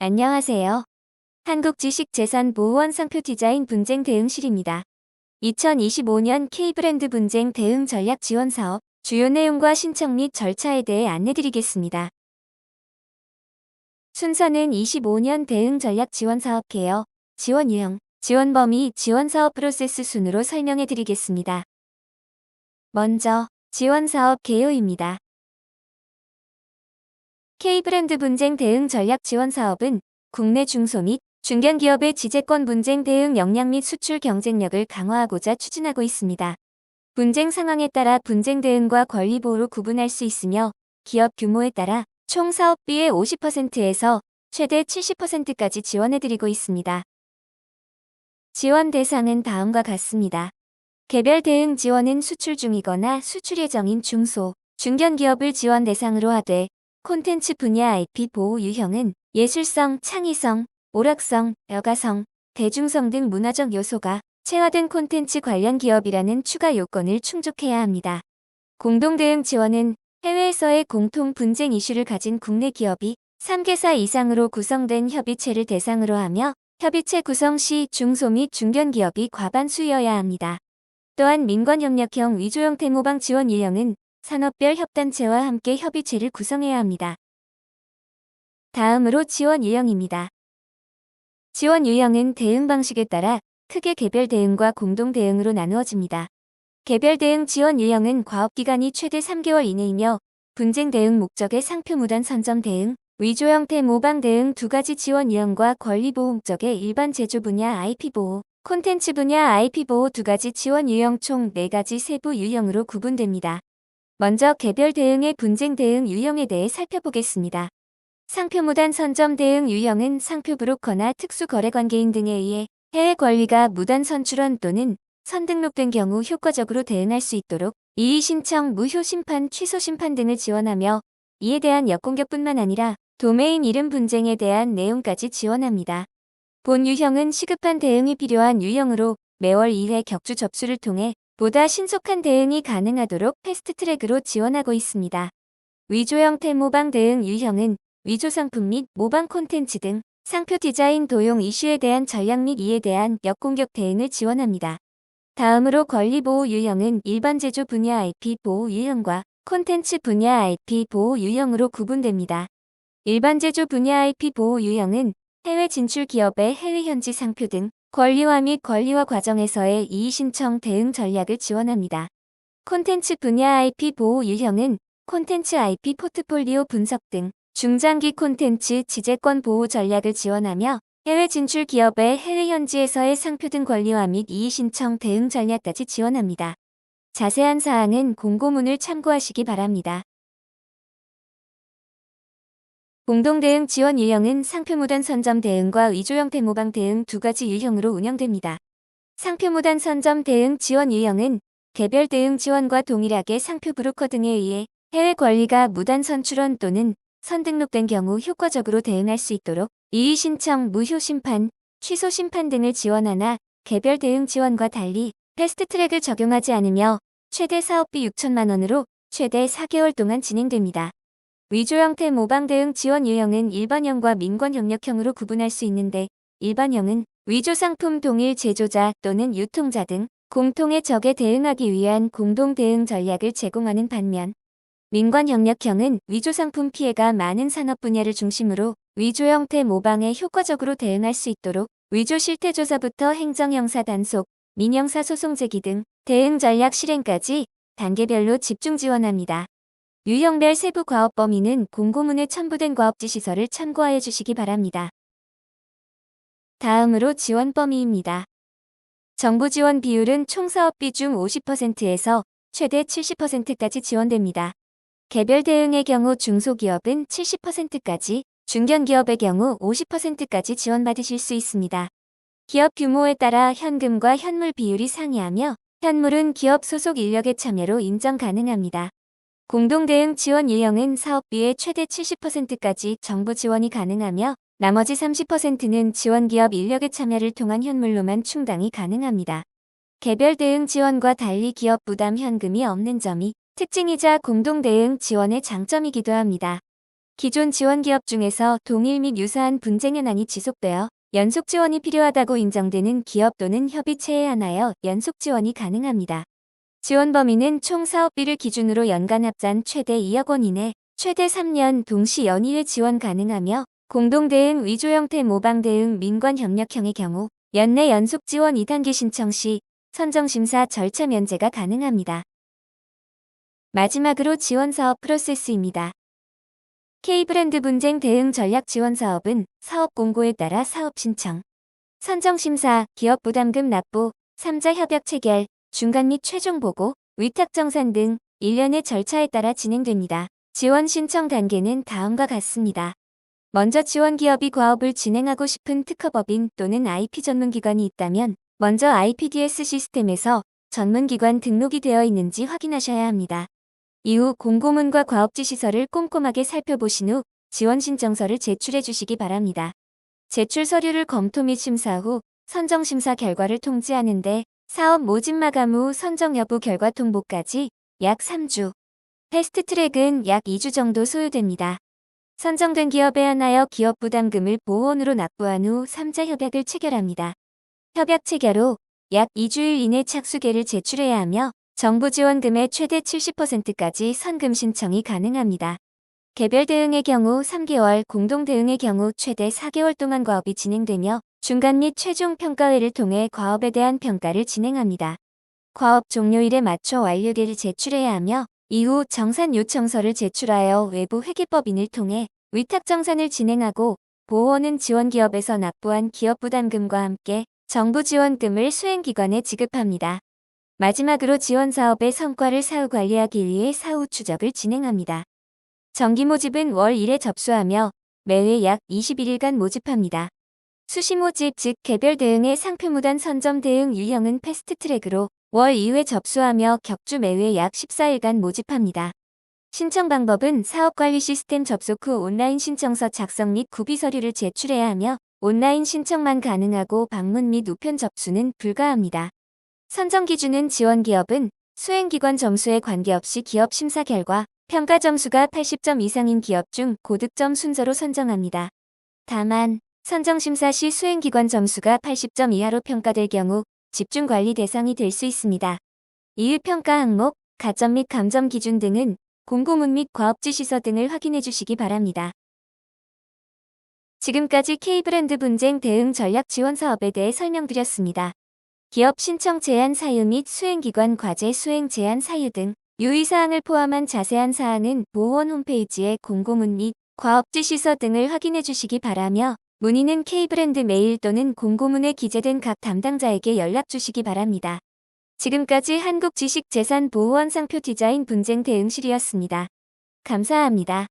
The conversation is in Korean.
안녕하세요. 한국지식재산보호원 상표 디자인 분쟁 대응실입니다. 2025년 K브랜드 분쟁 대응 전략 지원 사업 주요 내용과 신청 및 절차에 대해 안내드리겠습니다. 순서는 25년 대응 전략 지원 사업 개요, 지원 유형, 지원 범위, 지원 사업 프로세스 순으로 설명해 드리겠습니다. 먼저 지원 사업 개요입니다. K브랜드 분쟁 대응 전략 지원 사업은 국내 중소 및 중견기업의 지재권 분쟁 대응 역량 및 수출 경쟁력을 강화하고자 추진하고 있습니다. 분쟁 상황에 따라 분쟁 대응과 권리 보호로 구분할 수 있으며 기업 규모에 따라 총 사업비의 50%에서 최대 70%까지 지원해드리고 있습니다. 지원 대상은 다음과 같습니다. 개별 대응 지원은 수출 중이거나 수출 예정인 중소, 중견기업을 지원 대상으로 하되 콘텐츠 분야 IP 보호 유형은 예술성, 창의성, 오락성, 여가성, 대중성 등 문화적 요소가 체화된 콘텐츠 관련 기업이라는 추가 요건을 충족해야 합니다. 공동대응 지원은 해외에서의 공통 분쟁 이슈를 가진 국내 기업이 3개사 이상으로 구성된 협의체를 대상으로 하며 협의체 구성 시 중소 및 중견기업이 과반수여야 합니다. 또한 민관협력형 위조 형태 모방 지원 유형은 산업별 협단체와 함께 협의체를 구성해야 합니다. 다음으로 지원 유형입니다. 지원 유형은 대응 방식에 따라 크게 개별 대응과 공동 대응으로 나누어집니다. 개별 대응 지원 유형은 과업기간이 최대 3개월 이내이며 분쟁 대응 목적의 상표 무단 선점 대응, 위조 형태 모방 대응 두 가지 지원 유형과 권리 보호 목적의 일반 제조 분야 IP 보호, 콘텐츠 분야 IP 보호 두 가지 지원 유형 총 4가지 세부 유형으로 구분됩니다. 먼저 개별 대응의 분쟁 대응 유형에 대해 살펴보겠습니다. 상표 무단 선점 대응 유형은 상표 브로커나 특수 거래관계인 등에 의해 해외 권리가 무단 선출원 또는 선등록된 경우 효과적으로 대응할 수 있도록 이의 신청, 무효 심판, 취소 심판 등을 지원하며 이에 대한 역공격뿐만 아니라 도메인 이름 분쟁에 대한 내용까지 지원합니다. 본 유형은 시급한 대응이 필요한 유형으로 매월 2회 격주 접수를 통해 보다 신속한 대응이 가능하도록 패스트트랙으로 지원하고 있습니다. 위조 형태 모방 대응 유형은 위조 상품 및 모방 콘텐츠 등 상표 디자인 도용 이슈에 대한 전략 및 이에 대한 역공격 대응을 지원합니다. 다음으로 권리 보호 유형은 일반 제조 분야 IP 보호 유형과 콘텐츠 분야 IP 보호 유형으로 구분됩니다. 일반 제조 분야 IP 보호 유형은 해외 진출 기업의 해외 현지 상표 등 권리화 및 권리화 과정에서의 이의 신청 대응 전략을 지원합니다. 콘텐츠 분야 IP 보호 유형은 콘텐츠 IP 포트폴리오 분석 등 중장기 콘텐츠 지재권 보호 전략을 지원하며 해외 진출 기업의 해외 현지에서의 상표 등 권리화 및 이의 신청 대응 전략까지 지원합니다. 자세한 사항은 공고문을 참고하시기 바랍니다. 공동대응 지원 유형은 상표 무단 선점 대응과 위조 형태 모방 대응 두 가지 유형으로 운영됩니다. 상표 무단 선점 대응 지원 유형은 개별 대응 지원과 동일하게 상표 브로커 등에 의해 해외 권리가 무단 선출원 또는 선등록된 경우 효과적으로 대응할 수 있도록 이의 신청, 무효 심판, 취소 심판 등을 지원하나 개별 대응 지원과 달리 패스트트랙을 적용하지 않으며 최대 사업비 6천만 원으로 최대 4개월 동안 진행됩니다. 위조 형태 모방 대응 지원 유형은 일반형과 민관협력형으로 구분할 수 있는데 일반형은 위조 상품 동일 제조자 또는 유통자 등 공통의 적에 대응하기 위한 공동 대응 전략을 제공하는 반면 민관협력형은 위조 상품 피해가 많은 산업 분야를 중심으로 위조 형태 모방에 효과적으로 대응할 수 있도록 위조 실태 조사부터 행정형사 단속, 민형사 소송 제기 등 대응 전략 실행까지 단계별로 집중 지원합니다. 유형별 세부 과업 범위는 공고문에 첨부된 과업지 시설을 참고하여 주시기 바랍니다. 다음으로 지원 범위입니다. 정부 지원 비율은 총 사업비 중 50%에서 최대 70%까지 지원됩니다. 개별 대응의 경우 중소기업은 70%까지, 중견기업의 경우 50%까지 지원받으실 수 있습니다. 기업 규모에 따라 현금과 현물 비율이 상이하며 현물은 기업 소속 인력의 참여로 인정 가능합니다. 공동대응 지원 유형은 사업비의 최대 70%까지 정부 지원이 가능하며 나머지 30%는 지원기업 인력의 참여를 통한 현물로만 충당이 가능합니다. 개별 대응 지원과 달리 기업 부담 현금이 없는 점이 특징이자 공동대응 지원의 장점이기도 합니다. 기존 지원 기업 중에서 동일 및 유사한 분쟁 현안이 지속되어 연속 지원이 필요하다고 인정되는 기업 또는 협의체에 한하여 연속 지원이 가능합니다. 지원 범위는 총 사업비를 기준으로 연간 합산 최대 2억 원 이내, 최대 3년 동시 연이에 지원 가능하며 공동대응 위조 형태 모방대응 민관협력형의 경우 연내 연속 지원 2단계 신청 시 선정심사 절차 면제가 가능합니다. 마지막으로 지원사업 프로세스입니다. K브랜드 분쟁 대응 전략 지원 사업은 사업 공고에 따라 사업 신청, 선정심사, 기업 부담금 납부, 3자 협약 체결, 중간 및 최종 보고, 위탁 정산 등 일련의 절차에 따라 진행됩니다. 지원 신청 단계는 다음과 같습니다. 먼저 지원 기업이 과업을 진행하고 싶은 특허법인 또는 IP 전문기관이 있다면 먼저 IPDS 시스템에서 전문기관 등록이 되어 있는지 확인하셔야 합니다. 이후 공고문과 과업지시서를 꼼꼼하게 살펴보신 후 지원 신청서를 제출해 주시기 바랍니다. 제출 서류를 검토 및 심사 후 선정심사 결과를 통지하는데 사업 모집 마감 후 선정 여부 결과 통보까지 약 3주, 패스트트랙은 약 2주 정도 소요됩니다. 선정된 기업에 한하여 기업 부담금을 보호원으로 납부한 후 3자 협약을 체결합니다. 협약 체결 후 약 2주일 이내 착수계를 제출해야 하며 정부 지원금의 최대 70%까지 선금 신청이 가능합니다. 개별 대응의 경우 3개월, 공동 대응의 경우 최대 4개월 동안 과업이 진행되며 중간 및 최종 평가회를 통해 과업에 대한 평가를 진행합니다. 과업 종료일에 맞춰 완료계를 제출해야 하며 이후 정산 요청서를 제출하여 외부 회계법인을 통해 위탁 정산을 진행하고 보호원은 지원기업에서 납부한 기업 부담금과 함께 정부 지원금을 수행기관에 지급합니다. 마지막으로 지원사업의 성과를 사후 관리하기 위해 사후 추적을 진행합니다. 정기 모집은 월 1회 접수하며 매회 약 21일간 모집합니다. 수시 모집 즉 개별 대응의 상표무단 선점 대응 유형은 패스트트랙으로 월 2회 접수하며 격주 매회 약 14일간 모집합니다. 신청 방법은 사업관리 시스템 접속 후 온라인 신청서 작성 및 구비 서류를 제출해야 하며 온라인 신청만 가능하고 방문 및 우편 접수는 불가합니다. 선정 기준은 지원기업은 수행기관 점수에 관계없이 기업 심사 결과 평가 점수가 80점 이상인 기업 중 고득점 순서로 선정합니다. 다만 선정심사 시 수행기관 점수가 80점 이하로 평가될 경우 집중관리 대상이 될 수 있습니다. 이후 평가 항목, 가점 및 감점 기준 등은 공고문 및 과업지시서 등을 확인해 주시기 바랍니다. 지금까지 K브랜드 분쟁 대응 전략 지원 사업에 대해 설명드렸습니다. 기업 신청 제한 사유 및 수행기관 과제 수행 제한 사유 등 유의사항을 포함한 자세한 사항은 보호원 홈페이지의 공고문 및 과업지시서 등을 확인해 주시기 바라며 문의는 K브랜드 메일 또는 공고문에 기재된 각 담당자에게 연락 주시기 바랍니다. 지금까지 한국지식재산보호원 상표 디자인 분쟁 대응실이었습니다. 감사합니다.